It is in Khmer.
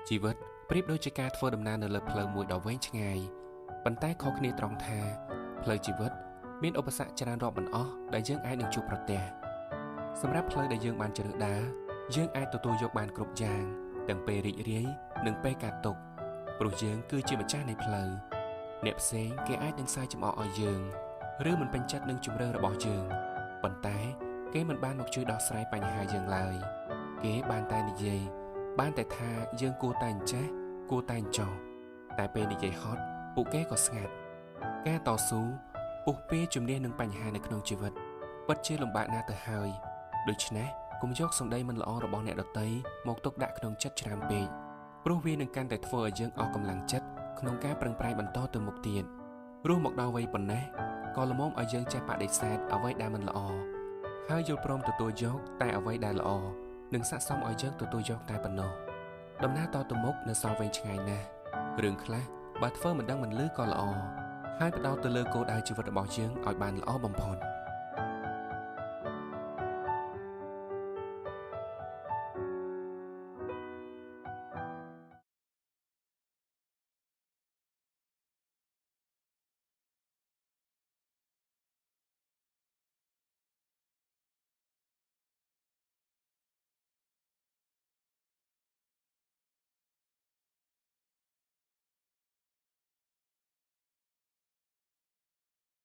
ជីវិតប្រៀបដូចជាការធ្វើដំណើរនៅលើផ្លូវមួយដ៏វែងឆ្ងាយប៉ុន្តែខុសគ្នាត្រង់ថាផ្លូវជីវិតមានឧបសគ្គច្រើនរាប់មិនអស់ដែលយើងអាចនឹងជួបប្រទះសម្រាប់ផ្លូវដែលយើងបានជ្រើសដើរយើងអាចទទួលយកបានគ្រប់យ៉ាងទាំងពេលរីករាយនិងពេលកាត់ទុក្ខព្រោះយើងគឺជាម្ចាស់នៃផ្លូវអ្នកផ្សេងគេអាចនឹងសាយចំអកឲ្យយើងឬមិនពេញចិត្តនឹងជម្រើសរបស់យើងប៉ុន្តែគេមិនបានមកជួយដោះស្រាយបញ្ហាយើងឡើយគេបានតែនិយាយបានតែថាយើងគួរតែអញ្ចេះគួរតែអញ្ចោះតែពេលនិយាយហត់ពួកគេក៏ស្ងាត់ការតស៊ូពុះពេលជំនះនឹងបញ្ហានៅក្នុងជីវិតពិតជាលំបាកណាស់ទៅហើយដូច្នេះកុំយកសម្ដីមិនល្អរបស់អ្នកដទៃមកទុកដាក់ក្នុងចិត្តច្រើនពេកព្រោះវានឹងកាន់តែធ្វើឲ្យយើងអស់កម្លាំងចិត្តក្នុងការប្រឹងប្រែងបន្តទៅមុខទៀតរស់មកដល់វ័យប៉ុណ្ណេះក៏ល្មមឲ្យយើងចេះបដិសេធអ្វីដែលមិនល្អហើយយល់ព្រមទទួលយកតែអ្វីដែលល្អនិងស័ក្តិសមឲ្យយើងទទួលយកតែប៉ុណ្ណោះដំណើរតទៅមុខនៅសល់វែងឆ្ងាយណាស់រឿងខ្លះបើធ្វើមិនដឹងមិនលឺក៏ល្អហើយផ្ដោតទៅលើគោលដៅជីវិតរបស់យើងឲ្យបានល្អបំផុត